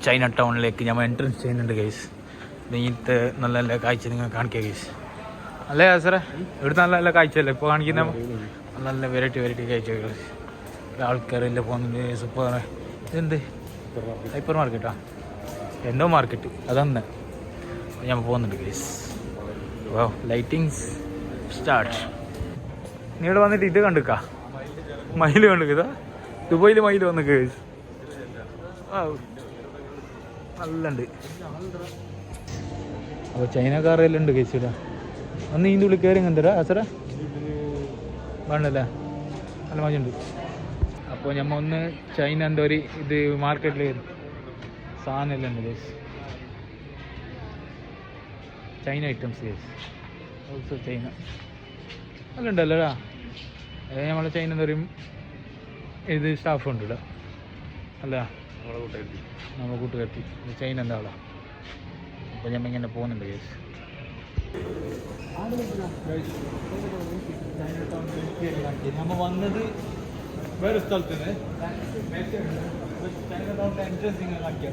China ടൗണിലേക്ക് നമ്മൾ entrance ചെയ്യുന്നുണ്ട് ഗൈസ്. നീത്തെ നല്ല നല്ല കാഴ്ച നിങ്ങൾ കാണിക്കുക ഗൈസ്. അല്ലേ സാറേ, ഇവിടുത്തെ നല്ല നല്ല കാഴ്ചയല്ലേ ഇപ്പോൾ കാണിക്കുന്ന? നല്ല നല്ല വെറൈറ്റി കാഴ്ചകൾ. ആൾക്കാരെല്ലാം പോകുന്നുണ്ട്. സൂപ്പർ. ഇതെന്ത് ഹൈപ്പർ മാർക്കറ്റാ? എന്തോ മാർക്കറ്റ് അതന്നെ ഞാൻ പോകുന്നുണ്ട് ഗൈസ്. വാ, ലൈറ്റിങ്സ് സ്റ്റാർട്ട്. നീ ഇവിടെ വന്നിട്ട് ഇത് കണ്ടുക്കാ, മയിൽ കണ്ടുക്കാ. ദുബായിൽ മയിൽ വന്ന് ഗൈസ്. നല്ലുണ്ട്. അപ്പോൾ ചൈനക്കാരെല്ലാം ഉണ്ട് ഗൈസ് ഇവിടെ. അന്ന് ഇതിൻ്റെ ഉള്ളിൽ കയറി എന്തരാ അസറ വേണ്ടല്ലേ, നല്ല മജുണ്ട്. അപ്പോൾ ഞമ്മ ഒന്ന് ചൈന എന്താ ഒരു ഇത് മാർക്കറ്റിൽ കയറി സാധനം എല്ലാം ഉണ്ട് guys. China items guys. Also China എല്ലാം ഉണ്ടല്ലോടാ. നമ്മളെ ചൈന എന്താ പറയും ഇത് സ്റ്റാഫ് ഉണ്ട് ഇവിടെ അല്ല, നമ്മളെ കൂട്ടുകാർത്തി ചൈന എന്താ ആളാ. അപ്പോൾ ഞമ്മ ഇങ്ങനെ പോകുന്നുണ്ട് ഗൈസ്. നമ്മ വന്നത് വേറെ സ്ഥലത്തിന് എൻട്രൻസ് ഇങ്ങനെ ആക്കിയ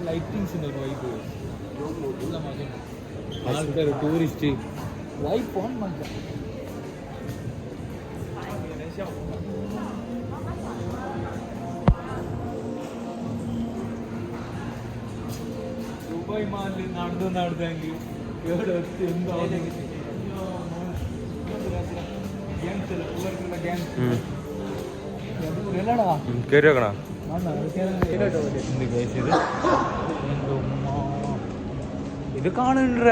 ലൈറ്റിങ്സിന്റെ ഒരു വൈബ്, ആൾക്കാർ tourist vibe on Mancha. Dubai മാലിൽ നടന്നെങ്കിൽ എവിടെ എന്തോ ഇത് കാണുന്നുണ്ട്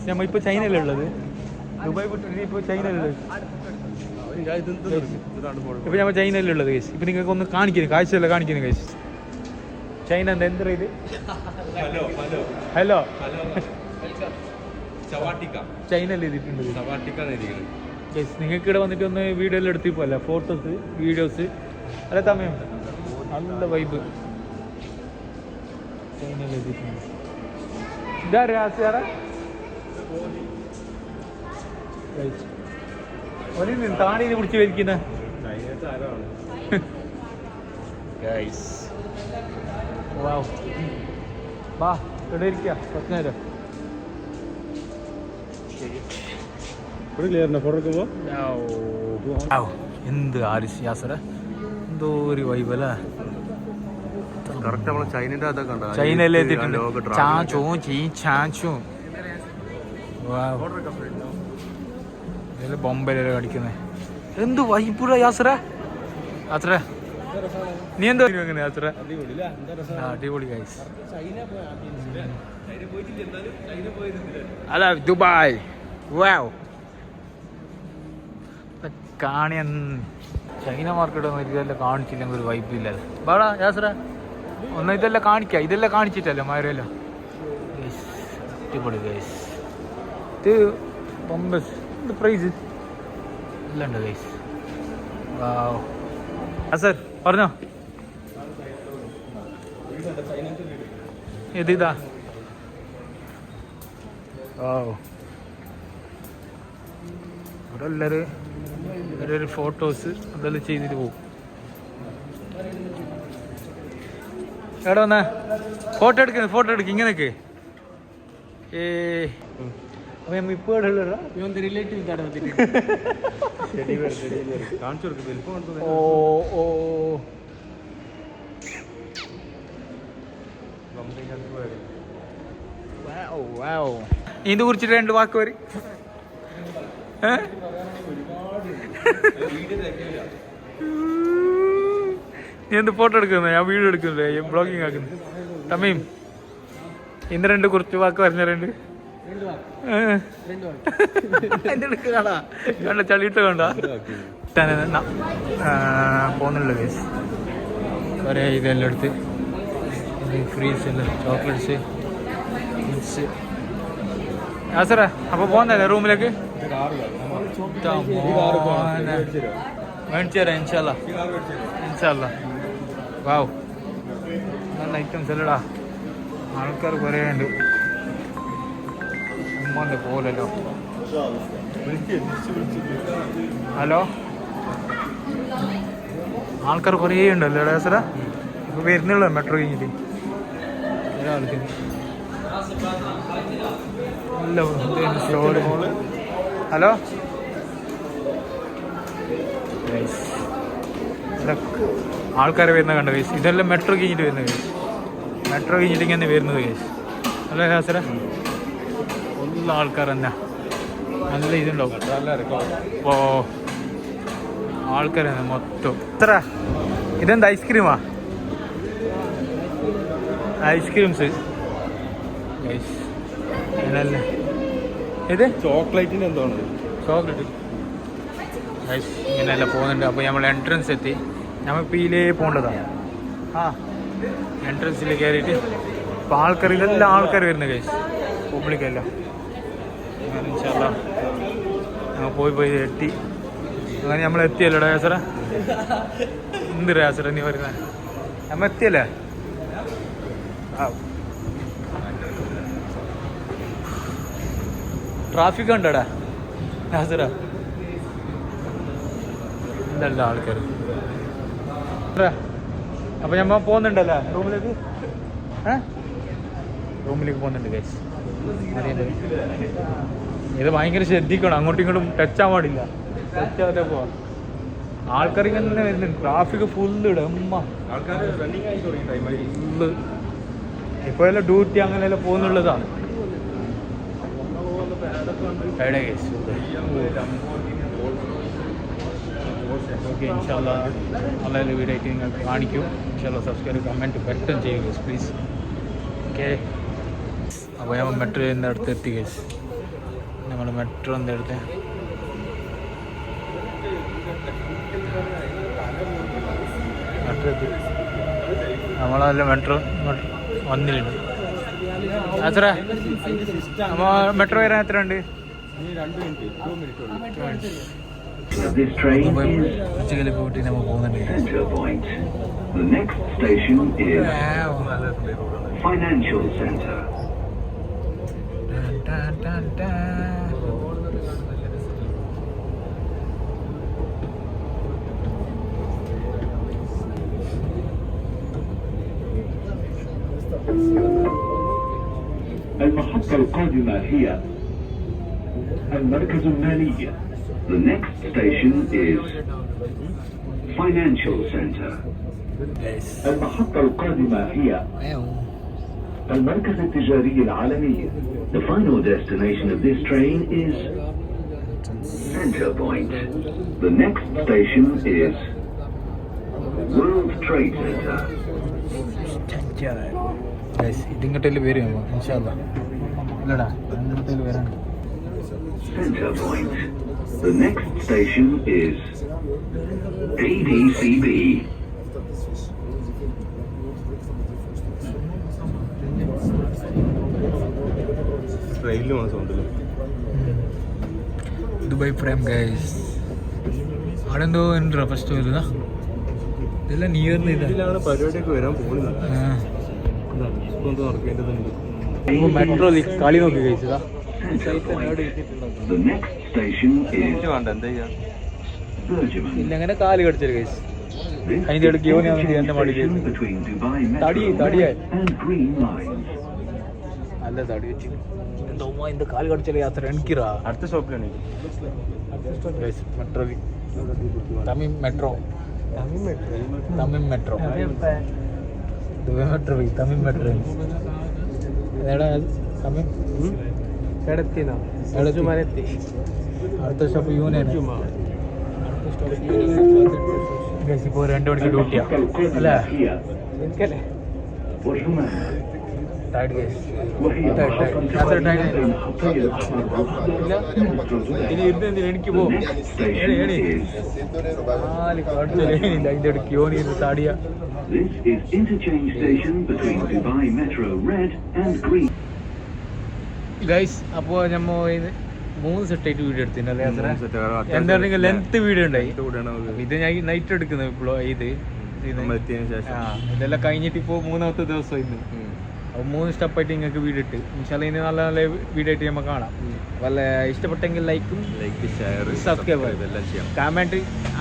നമ്മ ഇപ്പൊ ചൈനയല്ലേ ഉള്ളത്, ദുബായ് ഇപ്പൊ ചൈനയിലുള്ളത്. ഇപ്പൊ ഞമ്മ ചൈനയിലുള്ളത് കേസ്. ഇപ്പൊ നിങ്ങൾക്ക് ഒന്ന് കാണിക്കുന്നു, കാഴ്ചയല്ല കാണിക്കുന്നു കേസ്. ചൈന എന്താ എന്ത് ഇത്? ഹലോ ചൈനല്ലേ ഇതിട്ടുണ്ട് കേസ്. നിങ്ങൾക്ക് ഇവിടെ വന്നിട്ട് ഒന്ന് വീഡിയോ എല്ലാം എടുത്ത് പോലെ ഫോട്ടോസ് വീഡിയോസ് അല്ല തമയം നല്ല വൈബ്. ചൈനല്ലേ എത്തിയിട്ടുണ്ട്. ഇതാരാ താണീനെ പിടിച്ച് വലിക്കുന്ന വാ ഇവിടെ ഇരിക്കുക കുറച്ച് നേരം. എന്ത് യാസറ എന്തോ ഒരു വൈബല്ലേ. ചൈനയിലെ എത്തിയിട്ടുണ്ട്. ചാച്ചും ചീച്ചാച്ചും ബോംബെയിലല്ലേ കളിക്കുന്നത്. എന്ത് വൈബുള്ള യാത്ര യാത്ര. നീ എന്തോ അങ്ങനെ യാത്ര? അടിപൊളി ഗൈസ്. അല്ല ദുബായ് വാവ് കാണിയ ചൈന മാർക്കറ്റ് ഒന്നും ഇതെല്ലാം കാണിച്ചില്ലെങ്കിൽ ഒരു വൈബ് ഇല്ലല്ലോ. ബാടാ യാത്ര ഒന്നും ഇതെല്ലാം കാണിക്കാം, ഇതെല്ലാം കാണിച്ചിട്ടല്ലോ മാരല്ലോ. അടിപൊളി ഗൈസ്. ഇത് ബോംബസ് പ്രൈസ് എല്ലാം ഉണ്ട് ഗൈസ്. സർ പറഞ്ഞോ ഇതാ. ഇവിടെ എല്ലാവരും ഫോട്ടോസ് അതെല്ലാം ചെയ്തിട്ട് പോകും. എവിടെ വന്നാ ഫോട്ടോ എടുക്കും ഇങ്ങനെയൊക്കെ. ഇപ്പോൾ റിലേറ്റീവ് ഇതിനെ കുറിച്ചിട്ട് 2 വാക്ക് വരും. നീ എന്ത് ഫോട്ടോ എടുക്കുന്നത്? ഞാൻ വീഡിയോ എടുക്കുന്നില്ലേ, ബ്ലോഗിങ് ആക്കുന്നത്. തമ്മയും ഇന്ന് 2 കുറച്ച് വാക്ക് പറഞ്ഞ കണ്ട ചളിയിട്ട് കണ്ട പോകുന്നുള്ളു ഗൈസ്. കുറേ ഇതെല്ലാം എടുത്ത് ഫ്രീസ് എല്ലാം ചോക്ലേറ്റ്സ് മിക്സ്. സാറേ അപ്പോൾ പോകുന്നല്ലേ റൂമിലേക്ക്? മേടിച്ചു തരാം ഇൻഷാല്ലാ. വാവ് നല്ല ഐറ്റംസ് അല്ലടാ. ആൾക്കാർ കുറേ ഉണ്ട്. ഉമ്മാൻ്റെ പോലല്ലോ. ഹലോ, ആൾക്കാർ കുറേ ഉണ്ടല്ലോ ഡാസറ. ഇപ്പോൾ വരുന്നുള്ളൂ മെട്രോ കഴിഞ്ഞിട്ട്. ഒരാൾക്ക് ഹലോ, ആൾക്കാരെ വരുന്ന കണ്ട കേസ്. ഇതെല്ലാം മെട്രോ കഴിഞ്ഞിട്ട് വരുന്ന കേസ്. മെട്രോ കഴിഞ്ഞിട്ട് ഇങ്ങനെ വരുന്നത് കേസ്. അല്ലേ ഡാസറ? ഉള്ള ആൾക്കാർ തന്നെ നല്ല ഇതുണ്ടാവും. ഓ ആൾക്കാർ തന്നെ മൊത്തം. എത്ര ഇതെന്താ ഐസ്ക്രീമാ? ഐസ്ക്രീംസ് അങ്ങനല്ല. ഇത് ചോക്ലേറ്റിന് എന്താണ്? ചോക്ലേറ്റ് ഇങ്ങനെയല്ല പോകുന്നുണ്ട്. അപ്പോൾ നമ്മൾ എൻട്രൻസ് എത്തി. നമ്മൾ പീലേ പോകേണ്ടതാണ്. ആ എൻട്രൻസിൽ കയറിയിട്ട് ഇപ്പോൾ ആൾക്കാർ ഇതെല്ലാം ആൾക്കാർ വരുന്ന കേസ്. പബ്ലിക്കെല്ലാം അങ്ങനെ ഇൻഷാല്ലാ ഞങ്ങൾ പോയി എത്തി. അങ്ങനെ നമ്മൾ എത്തിയല്ലോ രാസറ. എന്ത് രാസറ നീ പറയുന്നത്? നമ്മൾ എത്തിയല്ലേ? ആ ട്രാഫിക് ഉണ്ടോടാ രാസറ? ഇല്ലല്ല ആൾക്കാർ. അപ്പോൾ നമ്മൾ പോകുന്നുണ്ടല്ലേ റൂമിലേക്ക്? റൂമിലേക്ക് പോകുന്നുണ്ട് ഗൈസ്. ഇത് ഭയങ്കര ശ്രദ്ധിക്കണം. അങ്ങോട്ടും ഇങ്ങോട്ടും ടച്ച് ആവാൻ പാടില്ല. ടച്ച് ആവാതെ പോവാം. ആൾക്കാർ ഇങ്ങനെ വരുന്നുണ്ട്. ട്രാഫിക് ഫുള്ള് ഇടും. ഫുള്ള് ഇപ്പോൾ എല്ലാം ഡ്യൂട്ടി അങ്ങനെയെല്ലാം പോകുന്നുള്ളതാണ്. ഓക്കെ, ഇൻഷാല്ലാ നല്ല വീഡിയോ ആയിട്ട് നിങ്ങൾ കാണിക്കും. ഇൻഷാല്ലാ സബ്സ്ക്രൈബ് കമൻറ്റ് ബട്ടൺ ചെയ്യുക പ്ലീസ്. ഓക്കെ, അപ്പോൾ നമ്മൾ മെട്രോൻ്റെ അടുത്ത് എത്തി ഗൈസ്. നമ്മൾ മെട്രോൻ്റെ അടുത്ത് എത്തി. നമ്മളല്ല മെട്രോ വന്നിട്ടുണ്ട്. എത്ര നമ്മൾ മെട്രോ വരാൻ എത്ര ഉണ്ട്? ഉച്ചക്കല് പോയിട്ട് നമ്മൾ പോകുന്നുണ്ട്. The next station is Financial Center. المحطة القادمة هي المركز المالي. The next station is Financial Center. المحطة القادمة هي المركز التجاري العالمي. The final destination of this train is Center Point. The next station is World Trade Center. ഇതിങ്ങോട്ടേല് വരും ഇൻഷാല്ലാ. ഇല്ലടാ അങ്ങോട്ടേല് വരാൻ. Center Point. The next station is ADCB. Dubai prime guys. അവിടെ എന്തോ ഉണ്ടോ first വരുന്ന ഇതെല്ലാം new ഇയറിന് ഇതിലാണ് പരിപാടിയൊക്കെ വരാൻ പോകുന്നത്. മെട്രോ കളി നോക്കി കഴിച്ചതാ. The next station is ഇല്ല അങ്ങനെ കാല് കടിച്ചൊരു കേസ്. അതിന്റെ ഇടയ്ക്ക് എന്റെ മടി തടിയായി അല്ല തടി വെച്ച് എന്തോ എന്റെ കാല് കടിച്ചാൽ യാത്ര എനിക്കിറാ. അടുത്ത സ്റ്റോപ്പിലാണ് metro. Tamil metro Dubai metro Tamil metro എടാ തമിഴ് എടത്തിനാ എടത്തി. അടുത്ത സ്റ്റോപ്പ് യൂണിയൻ. ഇപ്പോൾ 2 മണിക്ക് ഡ്യൂട്ടിയാ അല്ലേ? എനിക്കല്ലേ ടൈഡ് കേസ്. ഇനി ഇരുന്ന് എനിക്ക് പോകും. അതിൻ്റെ ഇടയ്ക്ക് യോനി താടിയ. This is interchange station between Dubai Metro Red and Green. Guys, അപ്പോൾ നമ്മൾ 3 സെറ്റായിട്ട് വീഡിയോ എടുത്തിട്ടുണ്ടല്ലേ? എന്താ പറയുക ലെങ്ത് വീഡിയോ ഉണ്ടായി. ഇത് ഞാൻ നൈറ്റ് എടുക്കുന്നത് ഇപ്പോൾ. ഇതെല്ലാം കഴിഞ്ഞിട്ട് ഇപ്പോൾ 3ാമത്തെ ദിവസം ഇന്ന്. അപ്പോൾ 3 സ്റ്റെപ്പായിട്ട് നിങ്ങൾക്ക് വീഡിയോ ഇട്ട് ഇൻഷാല്ല ഇനി നല്ല നല്ല വീഡിയോ ആയിട്ട് നമുക്ക് കാണാം. വല്ല ഇഷ്ടപ്പെട്ടെങ്കിൽ ലൈക്കും ഷെയർ സബ്സ്ക്രൈബ് ഇതെല്ലാം ചെയ്യാം. കമൻറ്റ്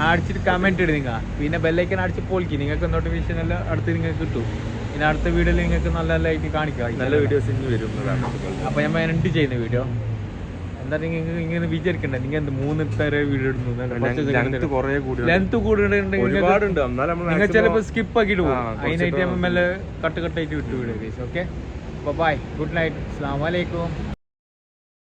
അടിച്ചിട്ട് കമൻറ്റ് ഇടുക നിങ്ങൾ. പിന്നെ ബെല്ലൈക്കൻ അടിച്ച് പോളിക്ക് നിങ്ങൾക്ക് നോട്ടിഫിക്കേഷൻ എല്ലാം അടുത്ത് നിങ്ങൾക്ക് കിട്ടും. ഇനി അടുത്ത വീഡിയോയിൽ നിങ്ങൾക്ക് നല്ല നല്ല ആയിട്ട് കാണിക്കാം. നല്ല വീഡിയോസ് ഇനി വരുന്നതാണ്. അപ്പോൾ ഞാൻ എൻഡ് ചെയ്യുന്ന വീഡിയോ എന്താ നിങ്ങൾക്ക് ഇങ്ങനെ വിചാരിക്കണ്ടേ നിങ്ങൾ എന്ത് 3 തരം വീഡിയോ ഇടുന്നു ലെങ്ത് കൂടുതലുണ്ടെങ്കിൽ ഒരുപാടുണ്ട്. എന്നാലും നിങ്ങൾ ചിലപ്പോൾ സ്കിപ്പ് ആക്കിയിട്ട് പോകും. അതിനായിട്ട് നമ്മൾ മെല്ലെ കട്ട് കട്ടായിട്ട് വിട്ടു video. Okay, bye, good night, അസ്സലാമു അലൈക്കും.